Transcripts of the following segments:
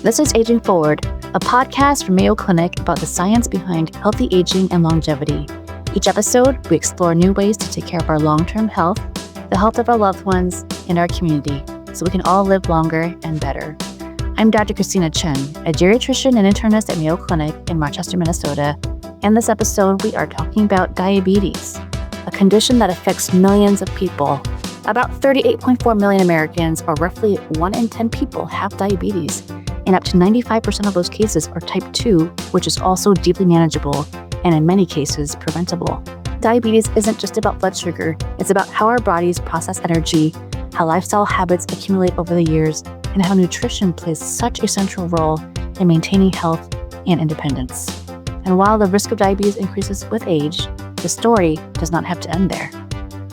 This is Aging Forward, a podcast from Mayo Clinic about the science behind healthy aging and longevity. Each episode, we explore new ways to take care of our long-term health, the health of our loved ones, and our community, so we can all live longer and better. I'm Dr. Christina Chen, a geriatrician and internist at Mayo Clinic in Rochester, Minnesota. In this episode, we are talking about diabetes, a condition that affects millions of people. About 38.4 million Americans, or roughly 1 in 10 people, have diabetes, and up to 95% of those cases are type 2, which is also deeply manageable and in many cases preventable. Diabetes isn't just about blood sugar, it's about how our bodies process energy, how lifestyle habits accumulate over the years, and how nutrition plays such a central role in maintaining health and independence. And while the risk of diabetes increases with age, the story does not have to end there.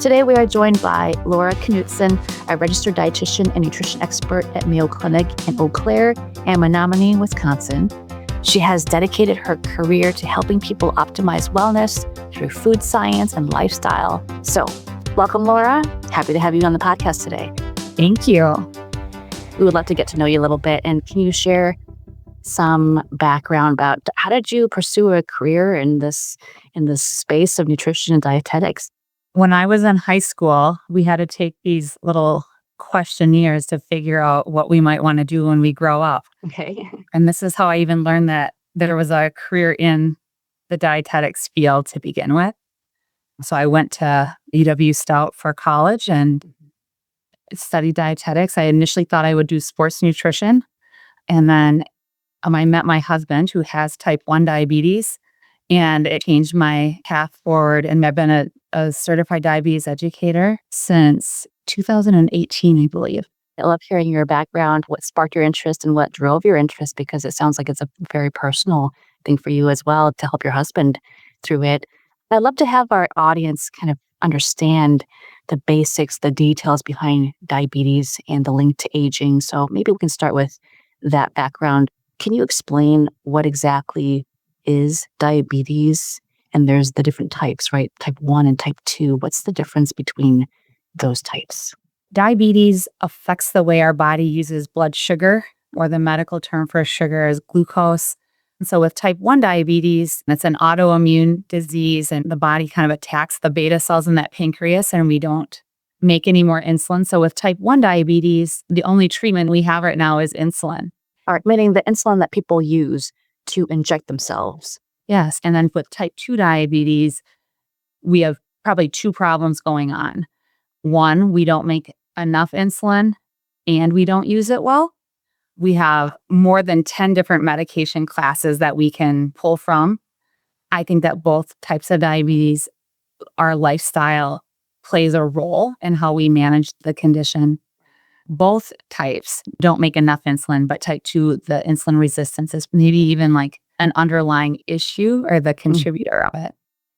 Today, we are joined by Laura Knudsen, a registered dietitian and nutrition expert at Mayo Clinic in Eau Claire and Menominee, Wisconsin. She has dedicated her career to helping people optimize wellness through food science and lifestyle. So, welcome, Laura. Happy to have you on the podcast today. Thank you. We would love to get to know you a little bit. And can you share some background about how did you pursue a career in this space of nutrition and dietetics? When I was in high school, we had to take these little questionnaires to figure out what we might want to do when we grow up. Okay. And this is how I even learned that there was a career in the dietetics field to begin with. So I went to UW Stout for college and studied dietetics. I initially thought I would do sports nutrition. And then I met my husband who has type 1 diabetes. And it changed my path forward. And I've been a certified diabetes educator since 2018, I believe. I love hearing your background, what sparked your interest and what drove your interest, because it sounds like it's a very personal thing for you as well to help your husband through it. I'd love to have our audience kind of understand the basics, the details behind diabetes and the link to aging. So maybe we can start with that background. Can you explain what exactly is diabetes? And there's the different types, right? Type 1 and type 2. What's the difference between those types? Diabetes affects the way our body uses blood sugar, or the medical term for sugar is glucose. And so with type 1 diabetes, it's an autoimmune disease, and the body kind of attacks the beta cells in that pancreas, and we don't make any more insulin. So with type 1 diabetes, the only treatment we have right now is insulin. All right, meaning the insulin that people use to inject themselves. Yes. And then with type 2 diabetes, we have probably two problems going on. One, we don't make enough insulin and we don't use it well. We have more than 10 different medication classes that we can pull from. I think that both types of diabetes, our lifestyle plays a role in how we manage the condition. Both types don't make enough insulin, but type 2, the insulin resistance is maybe even like an underlying issue or the contributor of it.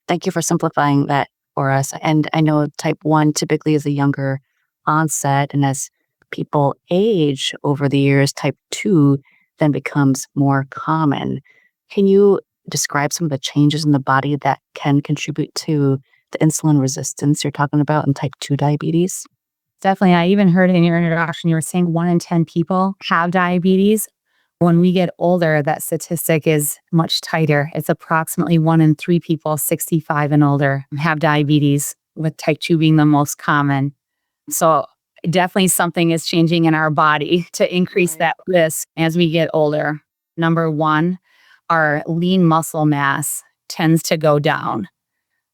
Thank you for simplifying that for us. And I know type 1 typically is a younger onset, and as people age over the years, type 2 then becomes more common. Can you describe some of the changes in the body that can contribute to the insulin resistance you're talking about in type 2 diabetes? Definitely. I even heard in your introduction, you were saying 1 in 10 people have diabetes. When we get older, that statistic is much tighter. It's approximately 1 in 3 people, 65 and older, have diabetes, with type 2 being the most common. So definitely something is changing in our body to increase that risk as we get older. Number one, our lean muscle mass tends to go down.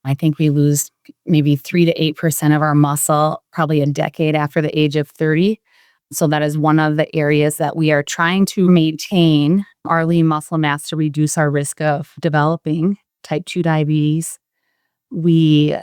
I think we lose maybe 3 to 8% of our muscle probably a decade after the age of 30. So that is one of the areas that we are trying to maintain our lean muscle mass to reduce our risk of developing type 2 diabetes. We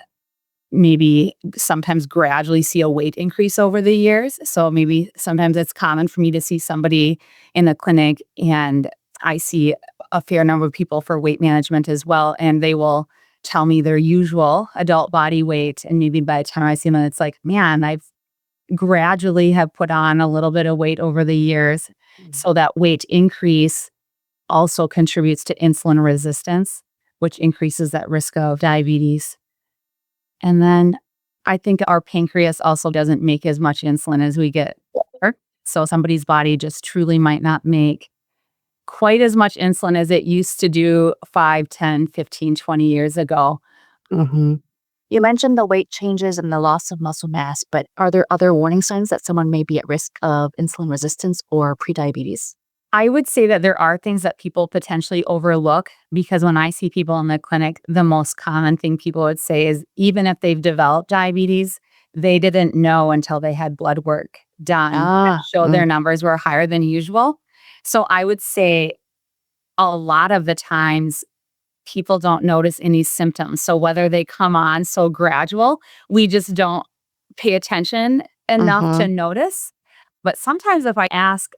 maybe sometimes gradually see a weight increase over the years. So maybe sometimes it's common for me to see somebody in the clinic, and I see a fair number of people for weight management as well, and they will tell me their usual adult body weight. And maybe by the time I see them, it's like, man, I've gradually have put on a little bit of weight over the years. So that weight increase also contributes to insulin resistance, which increases that risk of diabetes. And then I think our pancreas also doesn't make as much insulin as we get older. So somebody's body just truly might not make quite as much insulin as it used to do 5, 10, 15, 20 years ago. Hmm. You mentioned the weight changes and the loss of muscle mass, but are there other warning signs that someone may be at risk of insulin resistance or prediabetes? I would say that there are things that people potentially overlook because when I see people in the clinic, the most common thing people would say is even if they've developed diabetes, they didn't know until they had blood work done that Ah, showed their numbers were higher than usual. So I would say a lot of the times people don't notice any symptoms. So whether they come on so gradual, we just don't pay attention enough mm-hmm, to notice. But sometimes if I ask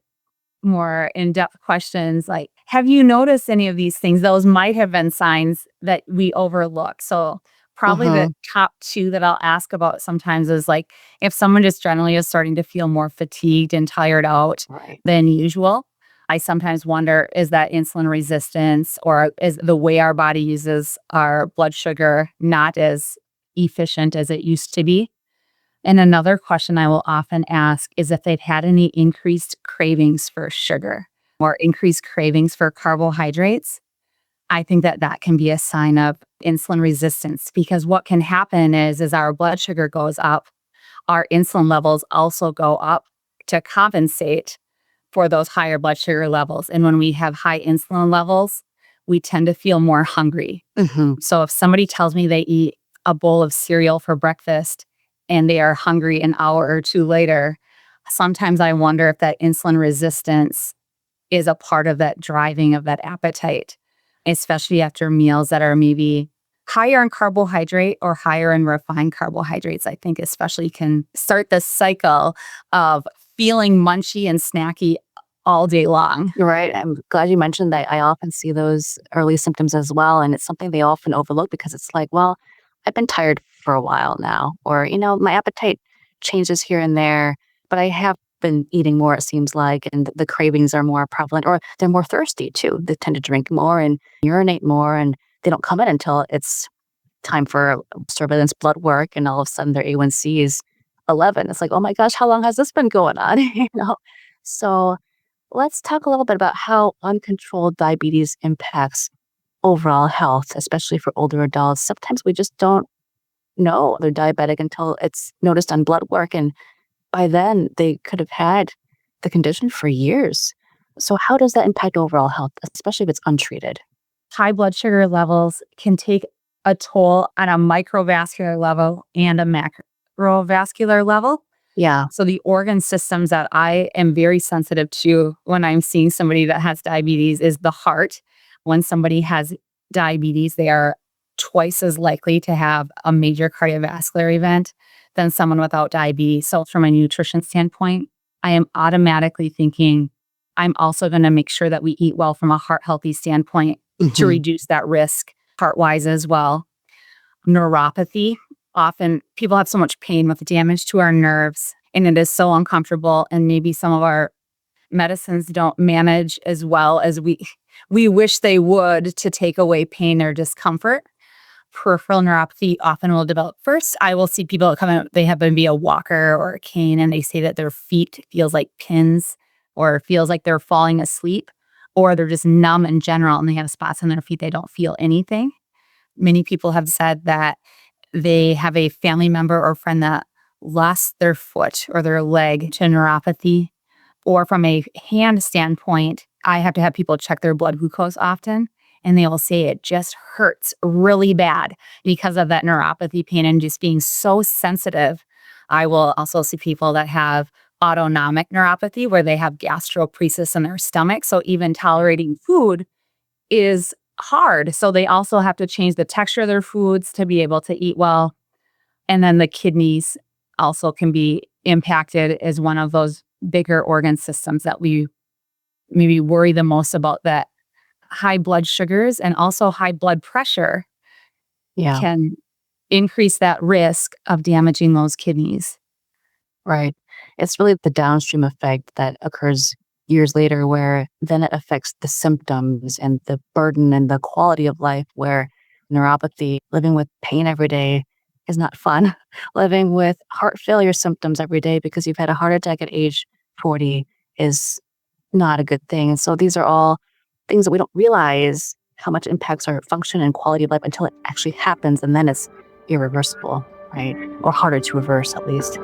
more in-depth questions like, have you noticed any of these things? Those might have been signs that we overlook. So probably mm-hmm. the top two that I'll ask about sometimes is like if someone just generally is starting to feel more fatigued and tired out Right. than usual. I sometimes wonder, is that insulin resistance or is the way our body uses our blood sugar not as efficient as it used to be? And another question I will often ask is if they've had any increased cravings for sugar or increased cravings for carbohydrates. I think that that can be a sign of insulin resistance because what can happen is as our blood sugar goes up, our insulin levels also go up to compensate for those higher blood sugar levels. And when we have high insulin levels, we tend to feel more hungry. Mm-hmm. So if somebody tells me they eat a bowl of cereal for breakfast and they are hungry an hour or two later, sometimes I wonder if that insulin resistance is a part of that driving of that appetite, especially after meals that are maybe higher in carbohydrate or higher in refined carbohydrates. I think especially can start the cycle of feeling munchy and snacky all day long. You're right. I'm glad you mentioned that. I often see those early symptoms as well. And it's something they often overlook because it's like, well, I've been tired for a while now, or, my appetite changes here and there, but I have been eating more, it seems like, and the cravings are more prevalent, or they're more thirsty too. They tend to drink more and urinate more, and they don't come in until it's time for surveillance blood work. And all of a sudden their A1C is 11. It's like, oh my gosh, how long has this been going on? So, let's talk a little bit about how uncontrolled diabetes impacts overall health, especially for older adults. Sometimes we just don't know they're diabetic until it's noticed on blood work. And by then, they could have had the condition for years. So, how does that impact overall health, especially if it's untreated? High blood sugar levels can take a toll on a microvascular level and a macrovascular level. Yeah. So the organ systems that I am very sensitive to when I'm seeing somebody that has diabetes is the heart. When somebody has diabetes, they are twice as likely to have a major cardiovascular event than someone without diabetes. So from a nutrition standpoint, I am automatically thinking I'm also going to make sure that we eat well from a heart healthy standpoint to Hmm. reduce that risk heart wise as well. Neuropathy. Often people have so much pain with damage to our nerves, and it is so uncomfortable. And maybe some of our medicines don't manage as well as we wish they would to take away pain or discomfort. Peripheral neuropathy often will develop first. I will see people that come in, they have maybe a walker or a cane, and they say that their feet feels like pins or feels like they're falling asleep, or they're just numb in general and they have spots on their feet. They don't feel anything. Many people have said that they have a family member or friend that lost their foot or their leg to neuropathy. Or from a hand standpoint, I have to have people check their blood glucose often, and they will say it just hurts really bad because of that neuropathy pain and just being so sensitive. I will also see people that have autonomic neuropathy where they have gastroparesis in their stomach. So even tolerating food is hard. So they also have to change the texture of their foods to be able to eat well. And then the kidneys also can be impacted as one of those bigger organ systems that we maybe worry the most about, that high blood sugars and also high blood pressure Yeah. can increase that risk of damaging those kidneys. Right. It's really the downstream effect that occurs years later, where then it affects the symptoms and the burden and the quality of life, where neuropathy, living with pain every day is not fun. Living with heart failure symptoms every day because you've had a heart attack at age 40 is not a good thing. And so these are all things that we don't realize how much it impacts our function and quality of life until it actually happens, and then it's irreversible, right? Or harder to reverse, at least.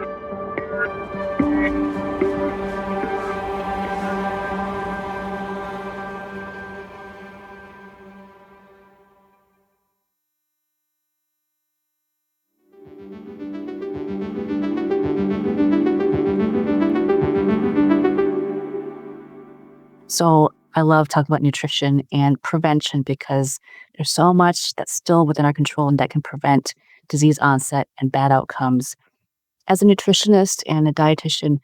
So I love talking about nutrition and prevention because there's so much that's still within our control and that can prevent disease onset and bad outcomes. As a nutritionist and a dietitian,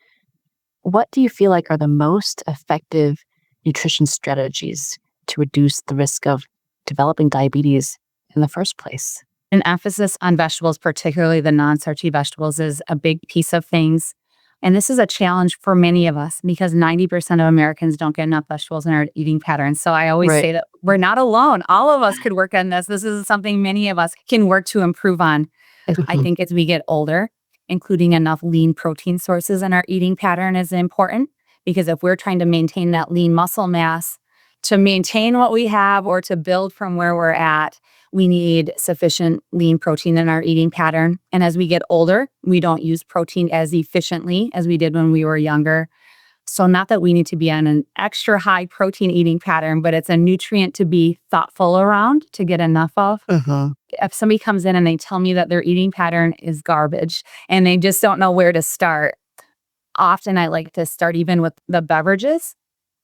what do you feel like are the most effective nutrition strategies to reduce the risk of developing diabetes in the first place? An emphasis on vegetables, particularly the non-starchy vegetables, is a big piece of things. And this is a challenge for many of us because 90% of Americans don't get enough vegetables in our eating patterns. So I always say that we're not alone. All of us could work on this. This is something many of us can work to improve on. I think as we get older, including enough lean protein sources in our eating pattern is important, because if we're trying to maintain that lean muscle mass, to maintain what we have or to build from where we're at, we need sufficient lean protein in our eating pattern. And as we get older, we don't use protein as efficiently as we did when we were younger. So not that we need to be on an extra high protein eating pattern, but it's a nutrient to be thoughtful around to get enough of. If somebody comes in and they tell me that their eating pattern is garbage and they just don't know where to start, often I like to start even with the beverages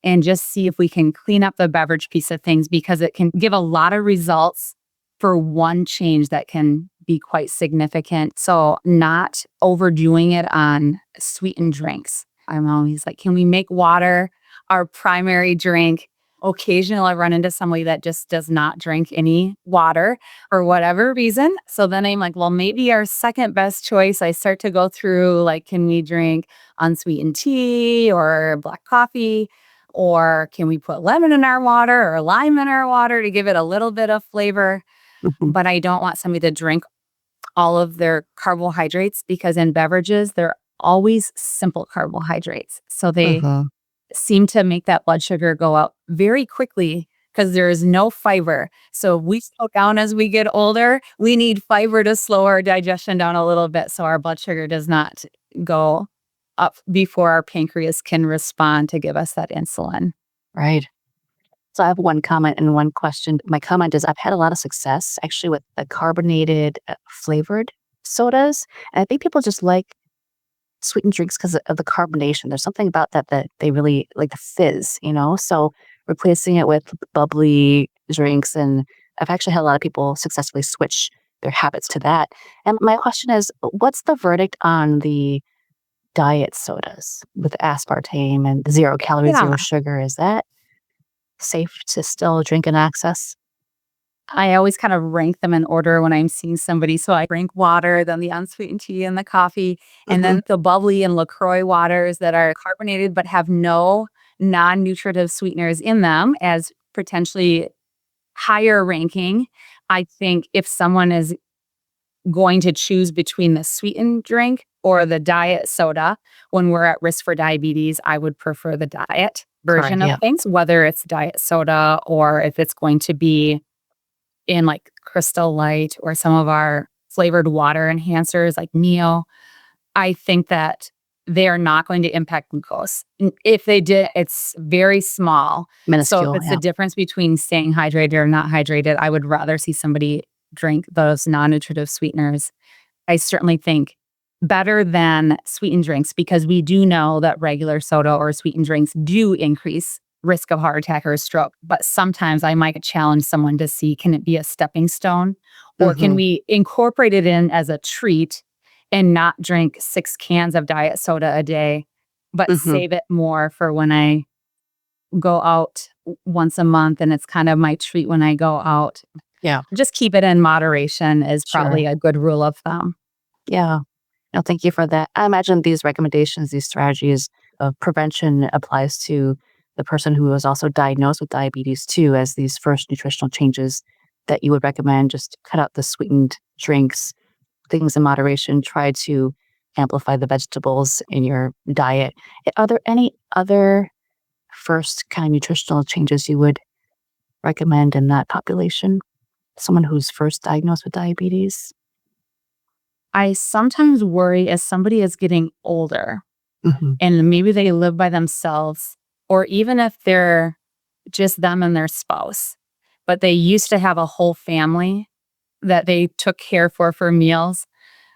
and just see if we can clean up the beverage piece of things, because it can give a lot of results for one change that can be quite significant. So not overdoing it on sweetened drinks. I'm always like, can we make water our primary drink? Occasionally I run into somebody that just does not drink any water for whatever reason. So then I'm like, well, maybe our second best choice, I start to go through like, can we drink unsweetened tea or black coffee? Or can we put lemon in our water or lime in our water to give it a little bit of flavor? But I don't want somebody to drink all of their carbohydrates, because in beverages, they're always simple carbohydrates. So they seem to make that blood sugar go up very quickly because there is no fiber. So if we slow down as we get older, we need fiber to slow our digestion down a little bit so our blood sugar does not go up before our pancreas can respond to give us that insulin. Right. So I have one comment and one question. My comment is I've had a lot of success actually with the carbonated flavored sodas. And I think people just like sweetened drinks because of the carbonation. There's something about that they really like, the fizz, So replacing it with bubbly drinks. And I've actually had a lot of people successfully switch their habits to that. And my question is, what's the verdict on the diet sodas with aspartame and 0 calories, 0 sugar? Is that safe to still drink and access? I always kind of rank them in order when I'm seeing somebody. So I drink water, then the unsweetened tea and the coffee, and then the bubbly and LaCroix waters that are carbonated but have no non-nutritive sweeteners in them as potentially higher ranking. I think if someone is going to choose between the sweetened drink or the diet soda when we're at risk for diabetes, I would prefer the diet version of things, whether it's diet soda or if it's going to be in like Crystal Light or some of our flavored water enhancers like Neo. I think that they are not going to impact glucose. If they did, it's very small. Minuscule, so if it's the difference between staying hydrated or not hydrated, I would rather see somebody drink those non-nutritive sweeteners. I certainly think better than sweetened drinks, because we do know that regular soda or sweetened drinks do increase risk of heart attack or stroke. But sometimes I might challenge someone to see, can it be a stepping stone? Or can we incorporate it in as a treat and not drink 6 cans of diet soda a day, but save it more for when I go out once a month and it's kind of my treat when I go out. Yeah. Just keep it in moderation is probably a good rule of thumb. Yeah. No, thank you for that. I imagine these recommendations, these strategies of prevention applies to the person who is also diagnosed with diabetes too, as these first nutritional changes that you would recommend. Just cut out the sweetened drinks, things in moderation, try to amplify the vegetables in your diet. Are there any other first kind of nutritional changes you would recommend in that population? Someone who's first diagnosed with diabetes? I sometimes worry as somebody is getting older Mhm. and maybe they live by themselves, or even if they're just them and their spouse, but they used to have a whole family that they took care for meals.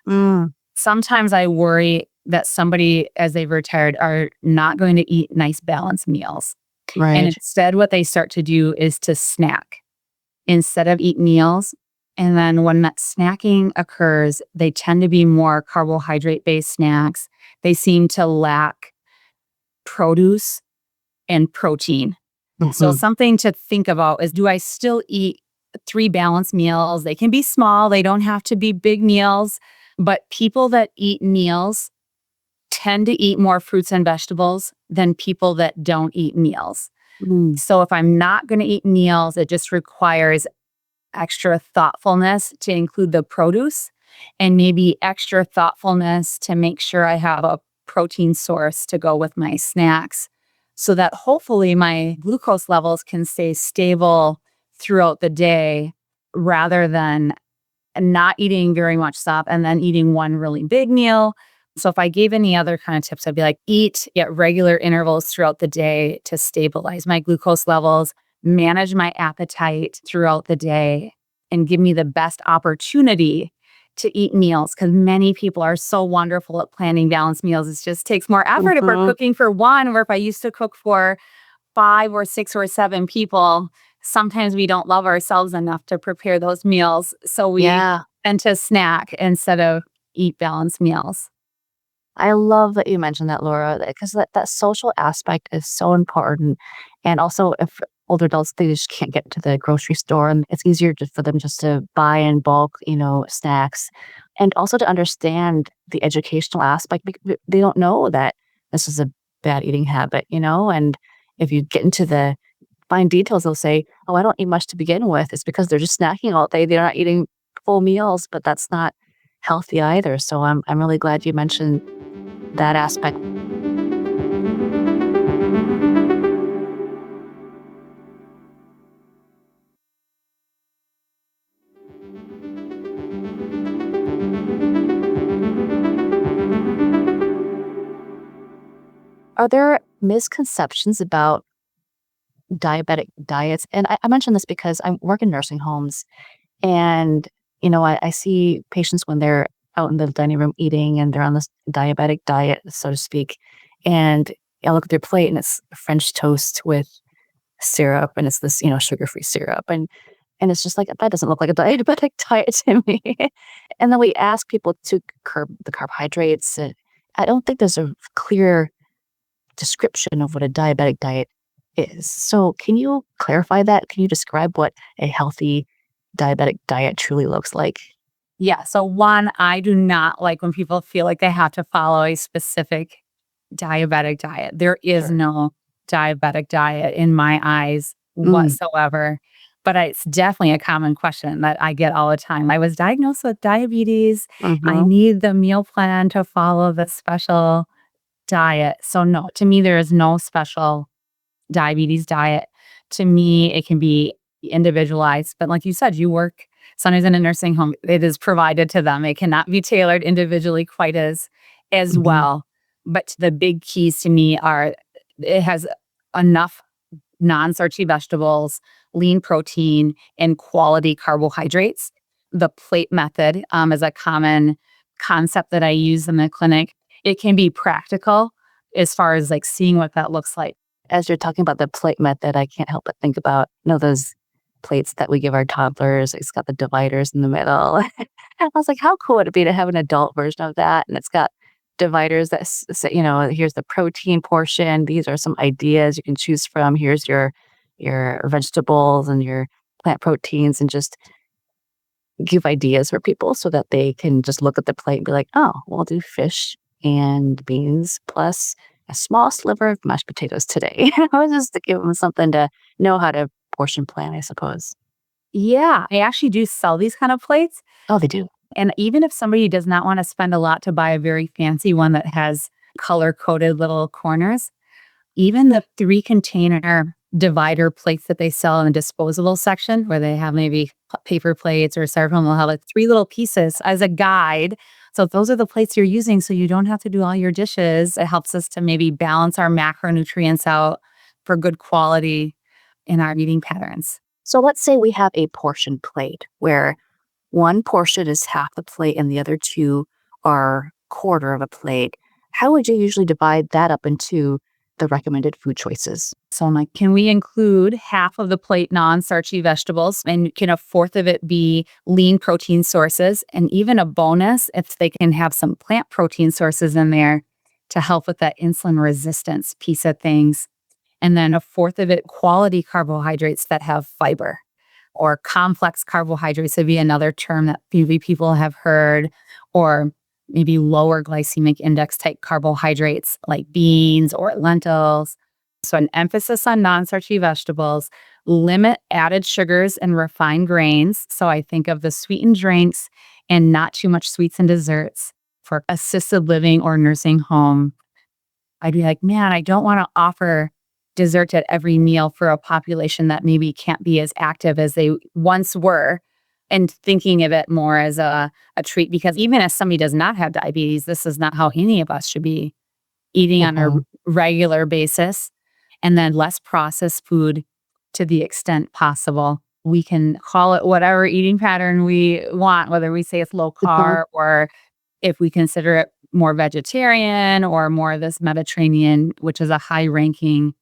Mm, Sometimes I worry that somebody, as they've retired, are not going to eat nice balanced meals. And right. instead, what they start to do is to snack instead of eat meals. And then when that snacking occurs, they tend to be more carbohydrate based snacks. They seem to lack produce and protein. So Mhm. something to think about is, do I still eat 3 balanced meals? They can be small, they don't have to be big meals, but people that eat meals tend to eat more fruits and vegetables than people that don't eat meals. Mm, So if I'm not going to eat meals, it just requires extra thoughtfulness to include the produce and maybe extra thoughtfulness to make sure I have a protein source to go with my snacks so that hopefully my glucose levels can stay stable throughout the day rather than not eating very much stuff and then eating one really big meal. So if I gave any other kind of tips, I'd be like, eat at regular intervals throughout the day to stabilize my glucose levels, manage my appetite throughout the day, and give me the best opportunity to eat meals, because many people are so wonderful at planning balanced meals. It just takes more effort if we're mhm. cooking for one, or if I used to cook for 5 or 6 or 7 people. Sometimes we don't love ourselves enough to prepare those meals, so we Yeah. tend to snack instead of eat balanced meals. I love that you mentioned that, Laura, because that social aspect is so important. And also, if older adults, they just can't get to the grocery store, and it's easier for them just to buy in bulk, snacks. And also to understand the educational aspect, because they don't know that this is a bad eating habit, and if you get into the fine details, they'll say, "Oh, I don't eat much to begin with." It's because they're just snacking all day. They're not eating full meals, but that's not healthy either. So I'm really glad you mentioned that aspect. Are there misconceptions about diabetic diets? And I mention this because I work in nursing homes, and I see patients when they're out in the dining room eating and they're on this diabetic diet, so to speak. And I look at their plate and it's French toast with syrup, and it's this, sugar-free syrup. And it's just like, that doesn't look like a diabetic diet to me. And then we ask people to curb the carbohydrates. And I don't think there's a clear description of what a diabetic diet is. So can you clarify that? Can you describe what a healthy diabetic diet truly looks like? Yeah, so one, I do not like when people feel like they have to follow a specific diabetic diet. There is Sure. no diabetic diet in my eyes Mm, whatsoever. But it's definitely a common question that I get all the time. I was diagnosed with diabetes. I mhm, need the meal plan to follow the special diet. So, no, to me, there is no special diabetes diet. To me, it can be individualized. But like you said, you work sometimes in a nursing home, it is provided to them. It cannot be tailored individually quite as mhm, well. But the big keys to me are, it has enough non-starchy vegetables, lean protein, and quality carbohydrates. The plate method is a common concept that I use in the clinic. It can be practical as far as like seeing what that looks like. as you're talking about the plate method, I can't help but think about, those plates that we give our toddlers. It's got the dividers in the middle. I was like, how cool would it be to have an adult version of that? And it's got dividers that say, here's the protein portion. These are some ideas you can choose from. Here's your vegetables and your plant proteins, and just give ideas for people so that they can just look at the plate and be like, oh, we'll do fish and beans plus a small sliver of mashed potatoes today. I was just to give them something to know how to portion plan, I suppose. Yeah, I actually do sell these kind of plates. Oh, they do. And even if somebody does not want to spend a lot to buy a very fancy one that has color coded little corners, even the 3 container divider plates that they sell in the disposable section where they have maybe paper plates or styrofoam. They'll have like 3 little pieces as a guide. So those are the plates you're using so you don't have to do all your dishes. It helps us to maybe balance our macronutrients out for good quality in our eating patterns. So let's say we have a portion plate where one portion is half the plate and the other two are quarter of a plate. How would you usually divide that up into the recommended food choices? So I'm like, can we include half of the plate non-starchy vegetables, and can a fourth of it be lean protein sources? And even a bonus if they can have some plant protein sources in there to help with that insulin resistance piece of things. And then a fourth of it quality carbohydrates that have fiber, or complex carbohydrates would be another term that maybe people have heard, or maybe lower glycemic index type carbohydrates like beans or lentils. So an emphasis on non-starchy vegetables, limit added sugars and refined grains. So I think of the sweetened drinks and not too much sweets and desserts for assisted living or nursing home. I'd be like, man, I don't want to offer dessert at every meal for a population that maybe can't be as active as they once were, and thinking of it more as a treat. Because even if somebody does not have diabetes, this is not how any of us should be eating on a regular basis. And then less processed food to the extent possible. We can call it whatever eating pattern we want, whether we say it's low carb or if we consider it more vegetarian or more of this Mediterranean, which is a high ranking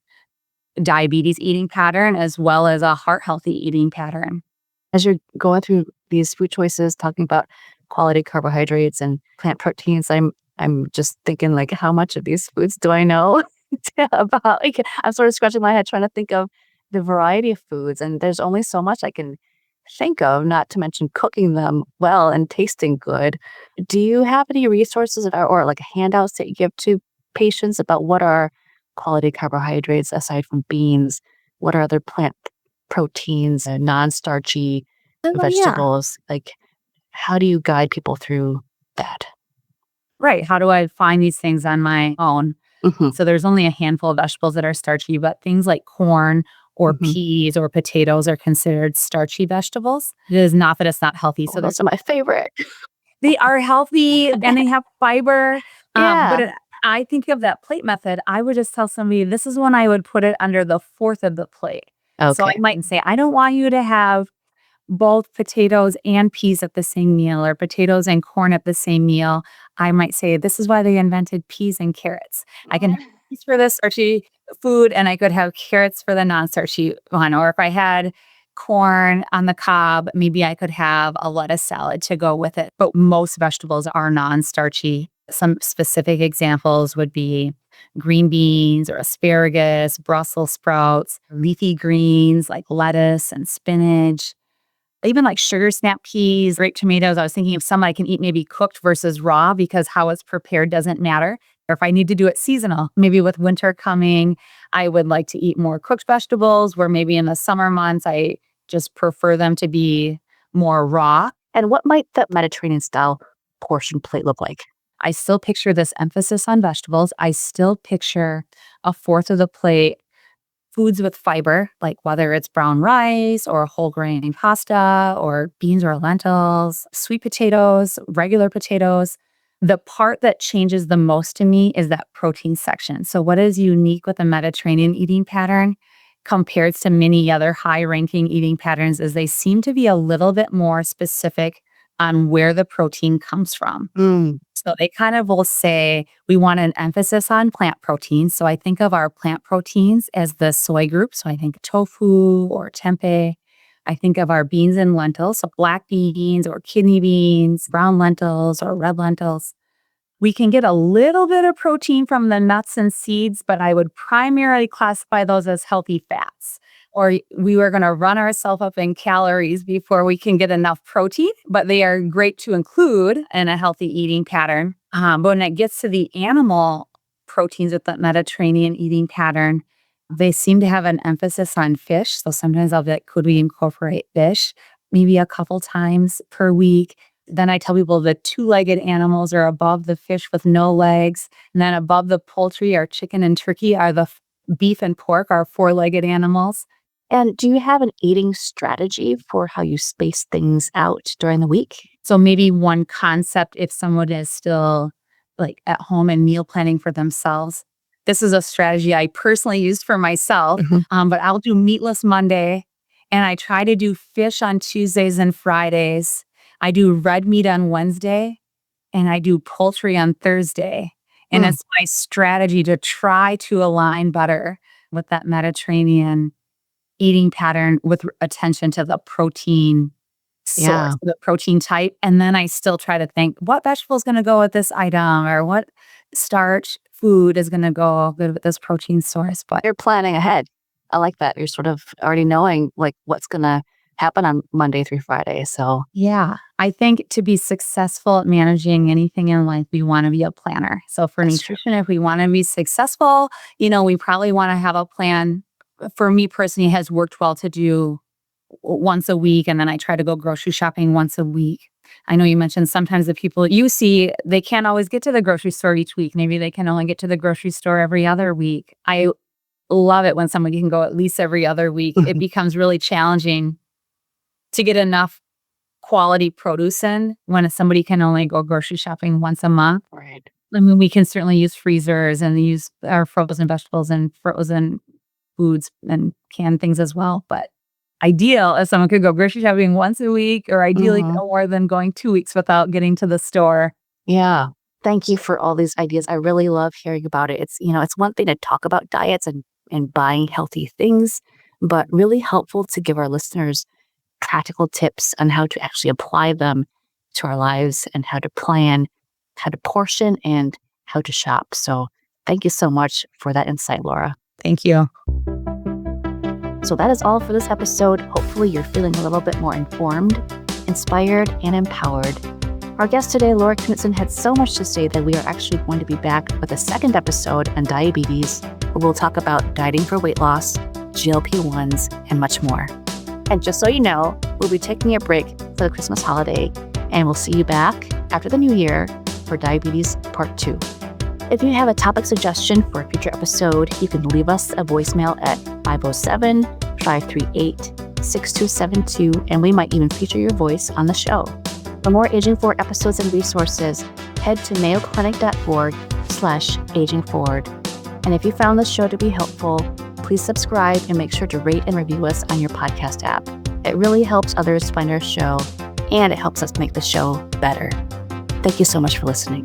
diabetes eating pattern as well as a heart healthy eating pattern. As you're going through these food choices, talking about quality carbohydrates and plant proteins, I'm just thinking like, how much of these foods do I know about? Like, I'm sort of scratching my head trying to think of the variety of foods, and there's only so much I can think of, not to mention cooking them well and tasting good. Do you have any resources or like handouts that you give to patients about what are quality carbohydrates aside from beans? What are other plant proteins and non-starchy vegetables? Like, how do you guide people through that? Right. How do I find these things on my own? So there's only a handful of vegetables that are starchy, but things like corn or peas or potatoes are considered starchy vegetables. It is not that it's not healthy. So those are my favorite. They are healthy and they have fiber. But I think of that plate method, I would just tell somebody, this is when I would put it under the fourth of the plate. So I might say, I don't want you to have both potatoes and peas at the same meal or potatoes and corn at the same meal. I might say, this is why they invented peas and carrots. I can have peas for the starchy food and I could have carrots for the non-starchy one. Or if I had corn on the cob, maybe I could have a lettuce salad to go with it. But most vegetables are non-starchy. Some specific examples would be green beans or asparagus, Brussels sprouts, leafy greens like lettuce and spinach, even like sugar snap peas, grape tomatoes. I was thinking of some I can eat maybe cooked versus raw because how it's prepared doesn't matter. Or if I need to do it seasonal, maybe with winter coming, I would like to eat more cooked vegetables, where maybe in the summer months, I just prefer them to be more raw. And what might that Mediterranean style portion plate look like? I still picture this emphasis on vegetables. I still picture a fourth of the plate foods with fiber, like whether it's brown rice or whole grain pasta or beans or lentils, sweet potatoes, regular potatoes. The part that changes the most to me is that protein section. So what is unique with the Mediterranean eating pattern compared to many other high-ranking eating patterns is they seem to be a little bit more specific on where the protein comes from. So they kind of will say, we want an emphasis on plant proteins. So I think of our plant proteins as the soy group. So I think tofu or tempeh. I think of our beans and lentils, so black beans or kidney beans, brown lentils or red lentils. We can get a little bit of protein from the nuts and seeds, but I would primarily classify those as healthy fats. Or we were going to run ourselves up in calories before we can get enough protein, but they are great to include in a healthy eating pattern. But when it gets to the animal proteins with the Mediterranean eating pattern, they seem to have an emphasis on fish. So sometimes I'll be like, could we incorporate fish maybe a couple times per week? Then I tell people the two-legged animals are above the fish with no legs. And then above the poultry or chicken and turkey are the beef and pork are four-legged animals. And do you have an eating strategy for how you space things out during the week? So maybe one concept, if someone is still like at home and meal planning for themselves, this is a strategy I personally used for myself, but I'll do meatless Monday, and I try to do fish on Tuesdays and Fridays. I do red meat on Wednesday, and I do poultry on Thursday. And it's my strategy to try to align better with that Mediterranean eating pattern with attention to the protein source, the protein type. And then I still try to think what vegetable is going to go with this item, or what starch food is going to go good with this protein source. But You're planning ahead. I like that. You're sort of already knowing like what's going to happen on Monday through Friday. So yeah, I think to be successful at managing anything in life, we want to be a planner. So for nutrition, if we want to be successful, we probably want to have a plan. For me personally, it has worked well to do once a week, and then I try to go grocery shopping once a week. I know you mentioned sometimes the people you see, they can't always get to the grocery store each week. Maybe they can only get to the grocery store every other week. I love it when somebody can go at least every other week. It becomes really challenging to get enough quality produce in when somebody can only go grocery shopping once a month. Right. I mean, we can certainly use freezers and use our frozen vegetables and frozen foods and canned things as well. But ideal if someone could go grocery shopping once a week, or ideally no more than going 2 weeks without getting to the store. Yeah. Thank you for all these ideas. I really love hearing about it. It's, it's one thing to talk about diets and buying healthy things, but really helpful to give our listeners practical tips on how to actually apply them to our lives and how to plan, how to portion, and how to shop. So thank you so much for that insight, Laura. Thank you. So that is all for this episode. Hopefully you're feeling a little bit more informed, inspired, and empowered. Our guest today, Laura Knudsen, had so much to say that we are actually going to be back with a second episode on diabetes, where we'll talk about dieting for weight loss, GLP-1s, and much more. And just so you know, we'll be taking a break for the Christmas holiday, and we'll see you back after the new year for Diabetes Part 2. If you have a topic suggestion for a future episode, you can leave us a voicemail at 507-538-6272, and we might even feature your voice on the show. For more Aging Forward episodes and resources, head to mayoclinic.org/agingforward. And if you found this show to be helpful, please subscribe and make sure to rate and review us on your podcast app. It really helps others find our show, and it helps us make the show better. Thank you so much for listening.